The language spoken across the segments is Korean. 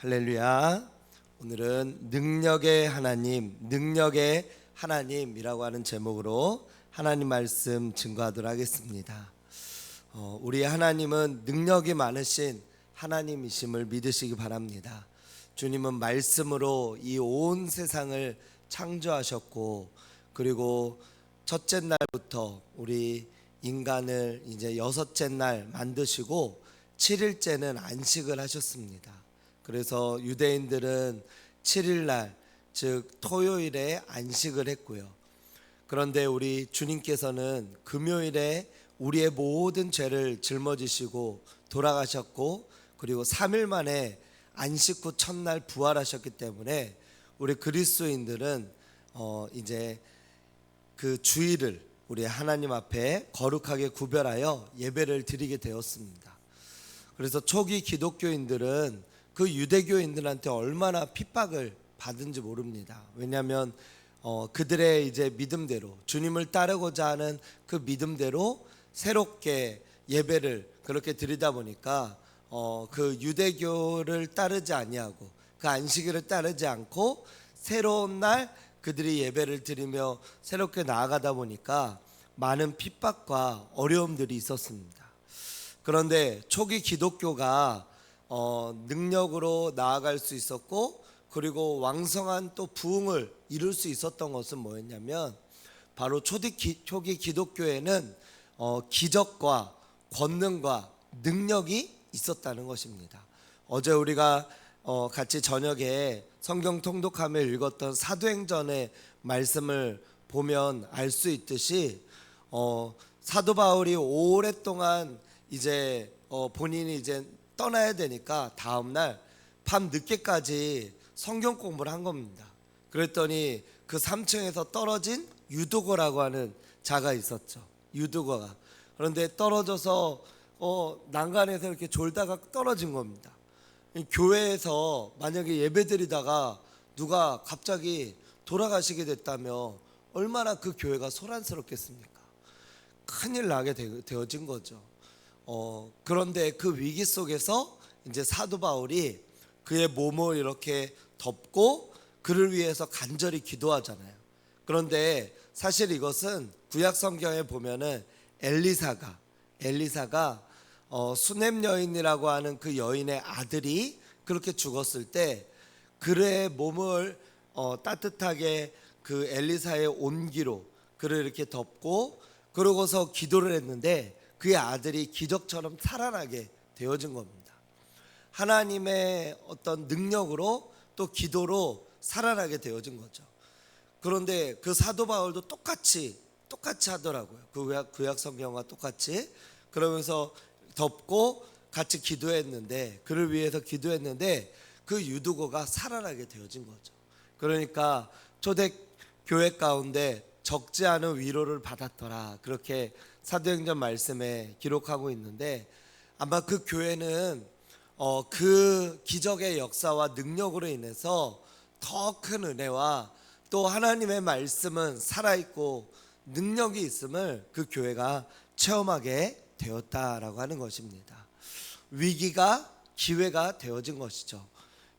할렐루야. 오늘은 능력의 하나님이라고 하는 제목으로 하나님 말씀 증거하도록 하겠습니다. 우리 하나님은 능력이 많으신 하나님이심을 믿으시기 바랍니다. 주님은 말씀으로 이 온 세상을 창조하셨고, 그리고 첫째 날부터 우리 인간을 이제 여섯째 날 만드시고 7일째는 안식을 하셨습니다. 그래서 유대인들은 7일날 즉 토요일에 안식을 했고요. 그런데 우리 주님께서는 금요일에 우리의 모든 죄를 짊어지시고 돌아가셨고, 그리고 3일 만에 안식 후 첫날 부활하셨기 때문에 우리 그리스도인들은 이제 그 주일을 우리 하나님 앞에 거룩하게 구별하여 예배를 드리게 되었습니다. 그래서 초기 기독교인들은 그 유대교인들한테 얼마나 핍박을 받은지 모릅니다. 왜냐하면 그들의 이제 믿음대로, 주님을 따르고자 하는 그 믿음대로 새롭게 예배를 그렇게 드리다 보니까 그 유대교를 따르지 아니하고 그 안식일을 따르지 않고 새로운 날 그들이 예배를 드리며 새롭게 나아가다 보니까 많은 핍박과 어려움들이 있었습니다. 그런데 초기 기독교가 능력으로 나아갈 수 있었고, 그리고 왕성한 또 부흥을 이룰 수 있었던 것은 뭐였냐면, 바로 초기 기독교에는 기적과 권능과 능력이 있었다는 것입니다. 어제 우리가 같이 저녁에 성경 통독하며 읽었던 사도행전의 말씀을 보면 알 수 있듯이 사도 바울이 오랫동안 이제 본인이 이제 떠나야 되니까 다음날 밤 늦게까지 성경 공부를 한 겁니다. 그랬더니 그 3층에서 떨어진 유두고라고 하는 자가 있었죠. 유두고가. 그런데 떨어져서 난간에서 이렇게 졸다가 떨어진 겁니다. 교회에서 만약에 예배드리다가 누가 갑자기 돌아가시게 됐다면 얼마나 그 교회가 소란스럽겠습니까? 큰일 나게 되어진 거죠. 그런데 그 위기 속에서 이제 사도 바울이 그의 몸을 이렇게 덮고 그를 위해서 간절히 기도하잖아요. 그런데 사실 이것은 구약 성경에 보면은 엘리사가 수넴 여인이라고 하는 그 여인의 아들이 그렇게 죽었을 때 그의 몸을 따뜻하게 그 엘리사의 온기로 그를 이렇게 덮고 그러고서 기도를 했는데 그의 아들이 기적처럼 살아나게 되어진 겁니다. 하나님의 어떤 능력으로 또 기도로 살아나게 되어진 거죠. 그런데 그 사도 바울도 똑같이 하더라고요. 그 구약 성경과 똑같이 그러면서 덮고 같이 기도했는데, 그를 위해서 기도했는데 그 유두고가 살아나게 되어진 거죠. 그러니까 초대 교회 가운데 적지 않은 위로를 받았더라, 그렇게 사도행전 말씀에 기록하고 있는데, 아마 그 교회는 그 기적의 역사와 능력으로 인해서 더 큰 은혜와 또 하나님의 말씀은 살아있고 능력이 있음을 그 교회가 체험하게 되었다라고 하는 것입니다. 위기가 기회가 되어진 것이죠.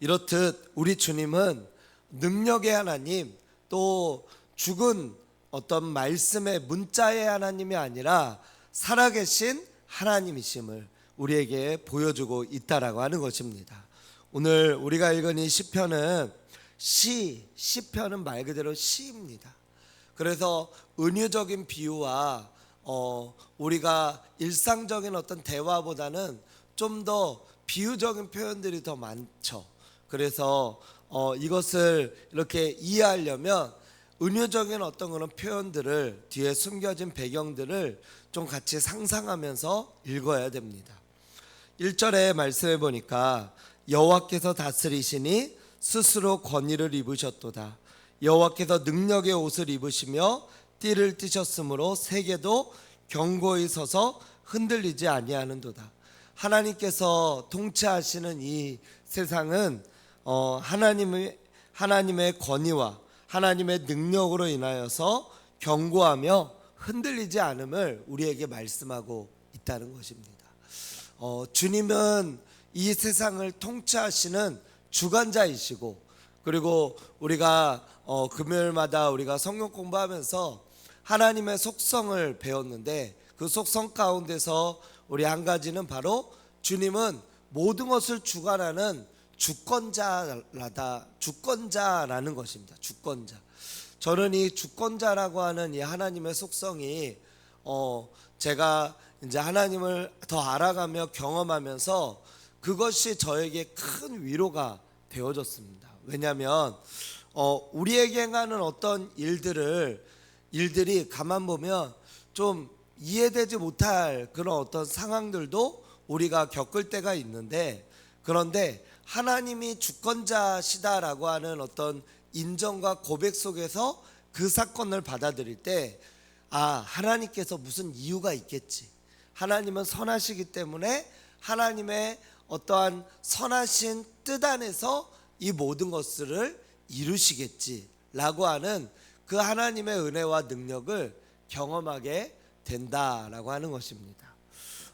이렇듯 우리 주님은 능력의 하나님, 또 죽은 어떤 말씀의 문자의 하나님이 아니라 살아계신 하나님이심을 우리에게 보여주고 있다라고 하는 것입니다. 오늘 우리가 읽은 이 시편은 시편은 말 그대로 시입니다. 그래서 은유적인 비유와 우리가 일상적인 어떤 대화보다는 좀 더 비유적인 표현들이 더 많죠. 그래서 이것을 이렇게 이해하려면 은유적인 어떤 그런 표현들을, 뒤에 숨겨진 배경들을 좀 같이 상상하면서 읽어야 됩니다. 1절의 말씀해 보니까 여호와께서 다스리시니 스스로 권위를 입으셨도다. 여호와께서 능력의 옷을 입으시며 띠를 띠셨으므로 세계도 견고히 서서 흔들리지 아니하는도다. 하나님께서 통치하시는 이 세상은 하나님의 권위와 하나님의 능력으로 인하여서 견고하며 흔들리지 않음을 우리에게 말씀하고 있다는 것입니다. 주님은 이 세상을 통치하시는 주관자이시고, 그리고 우리가 금요일마다 우리가 성경 공부하면서 하나님의 속성을 배웠는데, 그 속성 가운데서 우리 한 가지는 바로 주님은 모든 것을 주관하는 주권자라는 것입니다. 주권자. 저는 이 주권자라고 하는 이 하나님의 속성이 제가 이제 하나님을 더 알아가며 경험하면서 그것이 저에게 큰 위로가 되어졌습니다. 왜냐하면 우리에게 행하는 어떤 일들이 가만 보면 좀 이해되지 못할 그런 어떤 상황들도 우리가 겪을 때가 있는데, 그런데 하나님이 주권자시다라고 하는 어떤 인정과 고백 속에서 그 사건을 받아들일 때, 하나님께서 무슨 이유가 있겠지, 하나님은 선하시기 때문에 하나님의 어떠한 선하신 뜻 안에서 이 모든 것들을 이루시겠지라고 하는 그 하나님의 은혜와 능력을 경험하게 된다라고 하는 것입니다.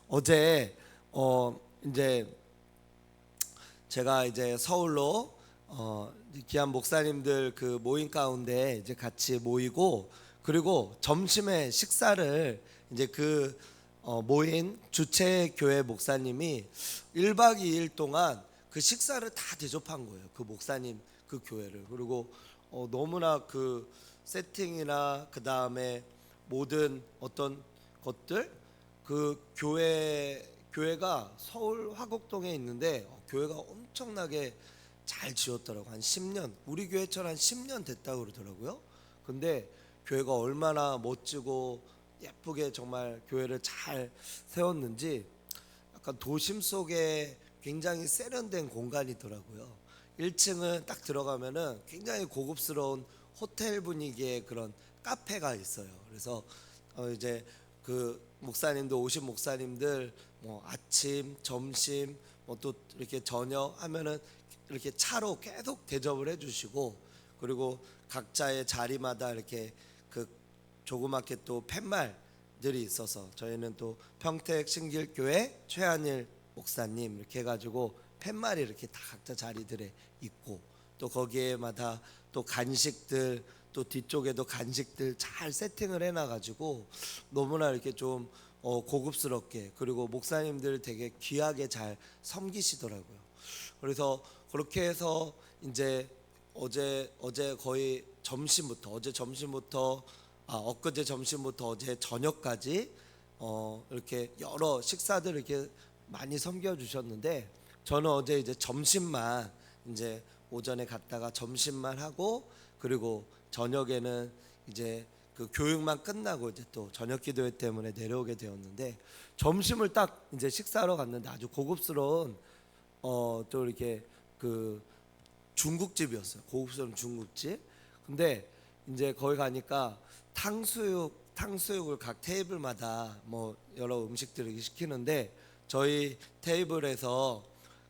어제 이제 제가 이제 서울로 귀한 목사님들 그 모임 가운데 이제 같이 모이고, 그리고 점심에 식사를 이제 그 모인 주최 교회 목사님이 1박 2일 동안 그 식사를 다 대접한 거예요. 그 목사님 그 교회를. 그리고 너무나 그 세팅이나 그 다음에 모든 어떤 것들, 그 교회가 서울 화곡동에 있는데 교회가 엄청나게 잘 지었더라고. 한 10년, 우리 교회처럼 한 10년 됐다고 그러더라고요. 근데 교회가 얼마나 멋지고 예쁘게 정말 교회를 잘 세웠는지, 약간 도심 속에 굉장히 세련된 공간이더라고요. 1층은 딱 들어가면은 굉장히 고급스러운 호텔 분위기의 그런 카페가 있어요. 그래서 이제 그 목사님들, 오신 목사님들 뭐 아침, 점심, 뭐 또 이렇게 저녁 하면은 이렇게 차로 계속 대접을 해주시고, 그리고 각자의 자리마다 이렇게 그 조그맣게 또 팻말들이 있어서, 저희는 또 평택 신길교회 최한일 목사님 이렇게 해가지고 팻말이 이렇게 다 각자 자리들에 있고, 또 거기에마다 또 간식들, 또 뒤쪽에도 간식들 잘 세팅을 해놔가지고 너무나 이렇게 좀 고급스럽게, 그리고 목사님들 되게 귀하게 잘 섬기시더라고요. 그래서 그렇게 해서 이제 어제 거의 점심부터, 엊그제 점심부터 어제 저녁까지 이렇게 여러 식사들 이렇게 많이 섬겨 주셨는데, 저는 어제 이제 점심만, 이제 오전에 갔다가 점심만 하고, 그리고 저녁에는 이제 그 교육만 끝나고 이제 또 저녁 기도회 때문에 내려오게 되었는데, 점심을 딱 이제 식사하러 갔는데 아주 고급스러운 또 이렇게 그 중국집이었어요. 고급스러운 중국집. 근데 이제 거기 가니까 탕수육을 각 테이블마다 뭐 여러 음식들을 시키는데, 저희 테이블에서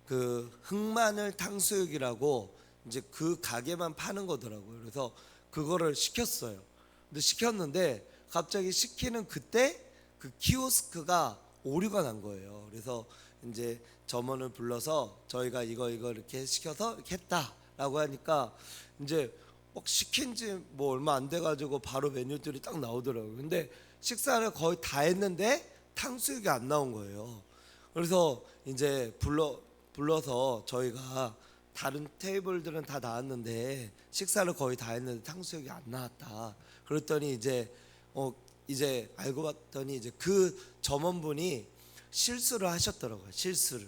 그 흑마늘 탕수육이라고 이제 그 가게만 파는 거더라고요. 그래서 그거를 시켰어요. 근데 시켰는데 갑자기 시키는 그때 그 키오스크가 오류가 난 거예요. 그래서 이제 점원을 불러서 저희가 이거 이렇게 시켜서 이렇게 했다라고 하니까, 이제 막 시킨 지 뭐 얼마 안 돼가지고 바로 메뉴들이 딱 나오더라고요. 근데 식사를 거의 다 했는데 탕수육이 안 나온 거예요. 그래서 이제 불러서 저희가 다른 테이블들은 다 나왔는데 식사를 거의 다 했는데 탕수육이 안 나왔다. 그랬더니 이제 알고 봤더니 이제 그 점원분이 실수를 하셨더라고요. 실수를.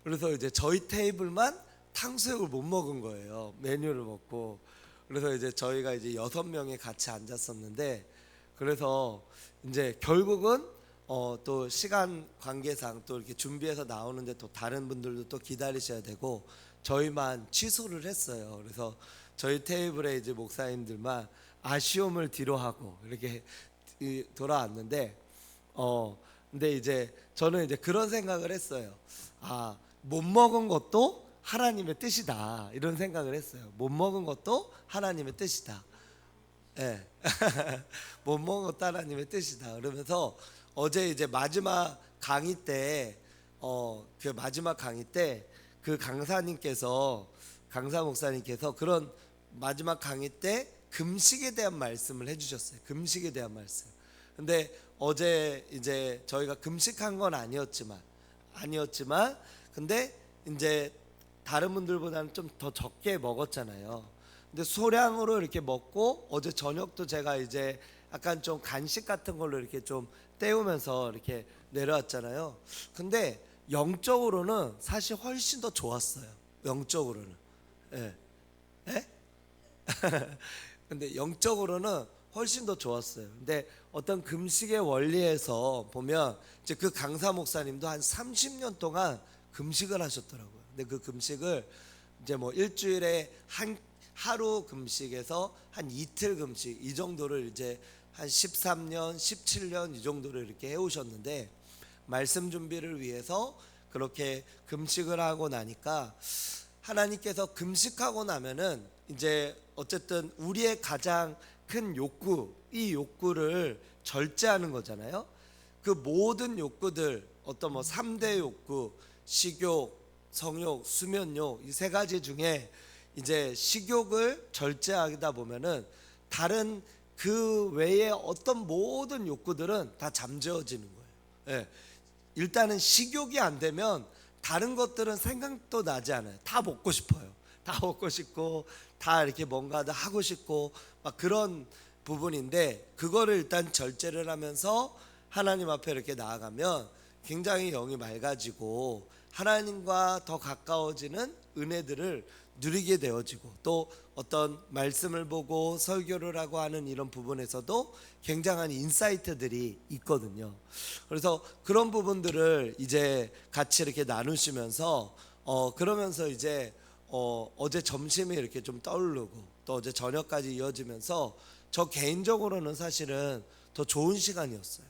그래서 이제 저희 테이블만 탕수육을 못 먹은 거예요. 메뉴를 먹고. 그래서 이제 저희가 이제 6명이 같이 앉았었는데, 그래서 이제 결국은 또 시간 관계상 또 이렇게 준비해서 나오는데 또 다른 분들도 또 기다리셔야 되고 저희만 취소를 했어요. 그래서 저희 테이블에 이제 목사님들만 아쉬움을 뒤로하고 이렇게 돌아왔는데, 근데 이제 저는 이제 그런 생각을 했어요. 못 먹은 것도 하나님의 뜻이다, 이런 생각을 했어요. 못 먹은 것도 하나님의 뜻이다. 예. 못 먹은 것도 하나님의 뜻이다. 그러면서 어제 이제 마지막 강의 때 그 강사님께서 강사 목사님께서 그런 마지막 강의 때 금식에 대한 말씀을 해주셨어요. 금식에 대한 말씀. 근데 어제 이제 저희가 금식한 건 아니었지만 근데 이제 다른 분들보다는 좀 더 적게 먹었잖아요. 근데 소량으로 이렇게 먹고 어제 저녁도 제가 이제 약간 좀 간식 같은 걸로 이렇게 좀 때우면서 이렇게 내려왔잖아요. 근데 영적으로는 사실 훨씬 더 좋았어요. 영적으로는. 예. 예? 근데 영적으로는 훨씬 더 좋았어요. 근데 어떤 금식의 원리에서 보면 이제 그 강사 목사님도 한 30년 동안 금식을 하셨더라고요. 근데 그 금식을 이제 뭐 일주일에 한 하루 금식에서 한 이틀 금식 이 정도를 이제 한 13년, 17년 이 정도를 이렇게 해오셨는데 말씀 준비를 위해서 그렇게 금식을 하고 나니까 하나님께서 금식하고 나면은 이제 어쨌든 우리의 가장 큰 욕구, 이 욕구를 절제하는 거잖아요. 그 모든 욕구들, 어떤 뭐 3대 욕구, 식욕, 성욕, 수면욕 이 세 가지 중에 이제 식욕을 절제하다 보면은 다른 그 외에 어떤 모든 욕구들은 다 잠재워지는 거예요. 예. 일단은 식욕이 안 되면 다른 것들은 생각도 나지 않아요. 다 먹고 싶어요. 다 먹고 싶고 다 이렇게 뭔가 다 하고 싶고 막 그런 부분인데 그거를 일단 절제를 하면서 하나님 앞에 이렇게 나아가면 굉장히 영이 맑아지고 하나님과 더 가까워지는 은혜들을 누리게 되어지고 또 어떤 말씀을 보고 설교를 하고 하는 이런 부분에서도 굉장한 인사이트들이 있거든요. 그래서 그런 부분들을 이제 같이 이렇게 나누시면서 그러면서 이제 어제 점심이 이렇게 좀 떠오르고 또 어제 저녁까지 이어지면서 저 개인적으로는 사실은 더 좋은 시간이었어요.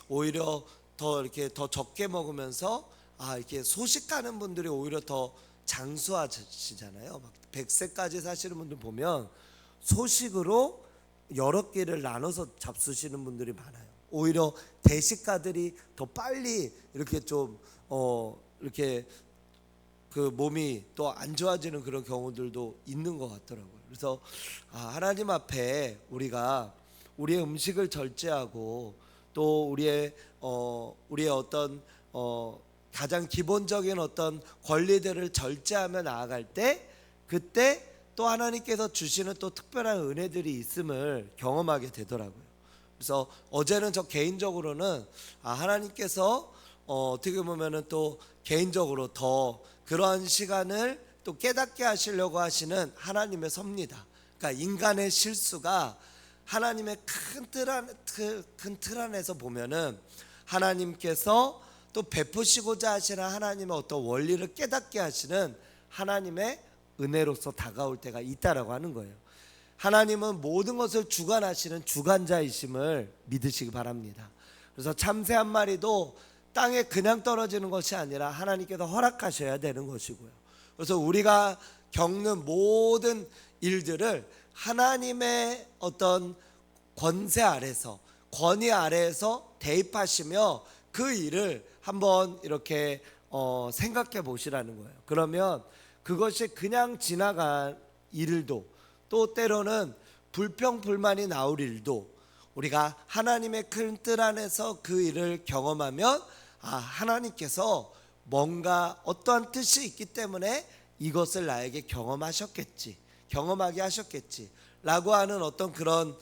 오히려 더 이렇게 더 적게 먹으면서 이렇게 소식하는 분들이 오히려 더 장수하시잖아요. 막 100세까지 사시는 분들 보면 소식으로 여러 끼를 나눠서 잡수시는 분들이 많아요. 오히려 대식가들이 더 빨리 이렇게 좀 이렇게 그 몸이 또 안 좋아지는 그런 경우들도 있는 것 같더라고요. 그래서 하나님 앞에 우리가 우리의 음식을 절제하고 또 우리의 어떤 가장 기본적인 어떤 권리들을 절제하며 나아갈 때 그때 또 하나님께서 주시는 또 특별한 은혜들이 있음을 경험하게 되더라고요. 그래서 어제는 저 개인적으로는 하나님께서 어떻게 보면은 또 개인적으로 더 그러한 시간을 또 깨닫게 하시려고 하시는 하나님의 섭니다. 그러니까 인간의 실수가 하나님의 큰 틀 안에서 보면은 하나님께서 또 베푸시고자 하시는 하나님의 어떤 원리를 깨닫게 하시는 하나님의 은혜로서 다가올 때가 있다라고 하는 거예요. 하나님은 모든 것을 주관하시는 주관자이심을 믿으시기 바랍니다. 그래서 참새 한 마리도 땅에 그냥 떨어지는 것이 아니라 하나님께서 허락하셔야 되는 것이고요. 그래서 우리가 겪는 모든 일들을 하나님의 어떤 권세 아래서 권위 아래에서 대입하시며 그 일을 한번 이렇게 생각해 보시라는 거예요. 그러면 그것이 그냥 지나간 일도 또 때로는 불평불만이 나올 일도 우리가 하나님의 큰 뜻 안에서 그 일을 경험하면 하나님께서 뭔가 어떠한 뜻이 있기 때문에 이것을 나에게 경험하게 하셨겠지 라고 하는 어떤 그런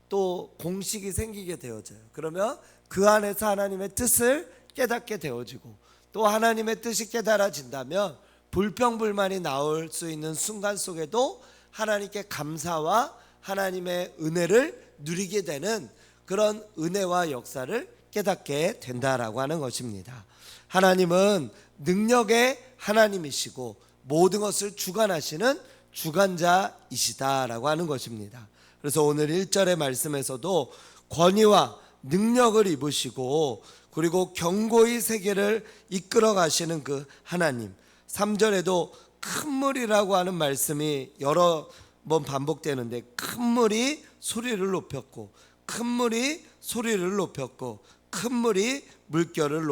또 공식이 생기게 되어져요. 그러면 그 안에서 하나님의 뜻을 깨닫게 되어지고 또 하나님의 뜻이 깨달아진다면 불평불만이 나올 수 있는 순간 속에도 하나님께 감사와 하나님의 은혜를 누리게 되는 그런 은혜와 역사를 깨닫게 된다라고 하는 것입니다. 하나님은 능력의 하나님이시고 모든 것을 주관하시는 주관자이시다라고 하는 것입니다. 그래서 오늘 1절의 말씀에서도 권위와 능력을 입으시고 그리고 경고의 세계를 이끌어 가시는 그 하나님, 3절에도 큰 물이라고 하는 말씀이 여러 번 반복되는데 큰 물이 소리를 높였고 큰 물이 소리를 높였고 큰 물이 물결을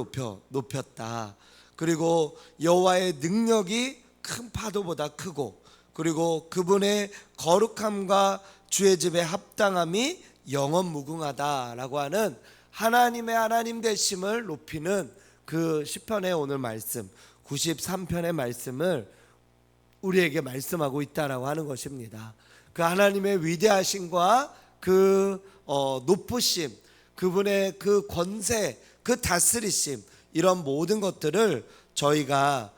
높였다. 그리고 여호와의 능력이 큰 파도보다 크고, 그리고 그분의 거룩함과 주의 집의 합당함이 영원 무궁하다라고 하는 하나님의 하나님 되심을 높이는 그 시편의 오늘 말씀 93편의 말씀을 우리에게 말씀하고 있다라고 하는 것입니다. 그 하나님의 위대하심과 그 높으심, 그분의 그 권세, 그 다스리심, 이런 모든 것들을 저희가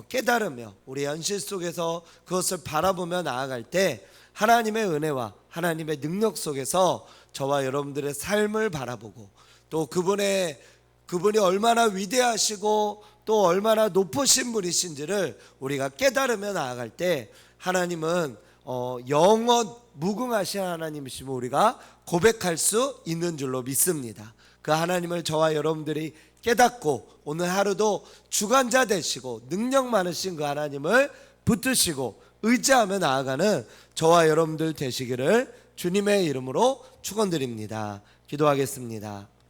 깨달으며 우리 현실 속에서 그것을 바라보며 나아갈 때 하나님의 은혜와 하나님의 능력 속에서 저와 여러분들의 삶을 바라보고, 또 그분이 얼마나 위대하시고 또 얼마나 높으신 분이신지를 우리가 깨달으며 나아갈 때 하나님은 영원 무궁하신 하나님이심을 우리가 고백할 수 있는 줄로 믿습니다. 그 하나님을 저와 여러분들이 깨닫고 오늘 하루도 주관자 되시고 능력 많으신 그 하나님을 붙드시고 의지하며 나아가는 저와 여러분들 되시기를 주님의 이름으로 축원드립니다. 기도하겠습니다.